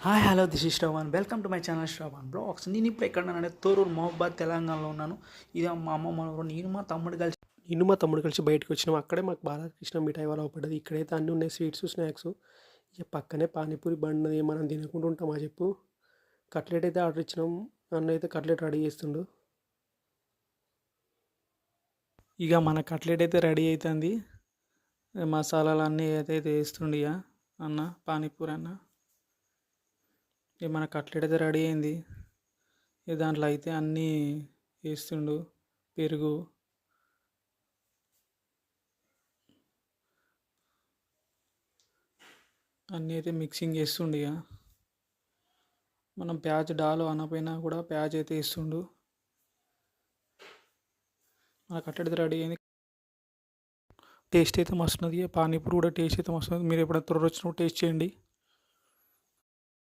Hi hello this is Shravan welcome to my channel Shravan blogs. నేను ఇప్పుడు ఎక్కడున్నానంటే తోరూరు మహబాద్ తెలంగాణలో ఉన్నాను. ఇది మా అమ్మమ్మ ఊరు. నేను మా తమ్ముడు కలిసి బయటకు వచ్చినాం. అక్కడే మాకు బాలకృష్ణ మిఠాయి వాళ్ళ పడ్డది. ఇక్కడైతే అన్నీ ఉన్నాయి, స్వీట్స్ స్నాక్స్. ఇక పక్కనే పానీపూరి బండి ఉన్నది. మనం తినుకుంటూ ఉంటామా చెప్పు. కట్లెట్ అయితే ఆర్డర్ ఇచ్చినాం. అన్న అయితే కట్లెట్ రెడీ చేస్తుండు. ఇక మన కట్లెట్ అయితే రెడీ అవుతుంది. మసాలాలు అన్నీ అయితే వేస్తుండు ఇక అన్న పానీపూరి అన్న. ఇక మన కట్లెట్ అయితే రెడీ అయింది. ఇక దాంట్లో అయితే అన్నీ వేస్తుండు. పెరుగు, అన్నీ అయితే మిక్సింగ్ చేస్తుండు. ఇక మనం ప్యాజ్ డాలో అనపోయినా కూడా ప్యాజ్ అయితే వేస్తుండు. మన కట్లెట్ అయితే రెడీ అయింది. టేస్ట్ అయితే మస్తు ఉన్నది. పానీపూరి కూడా టేస్ట్ అయితే మస్తు ఉంది. మీరు ఎప్పుడైనా త్వరగా వచ్చినప్పుడు టేస్ట్ చేయండి.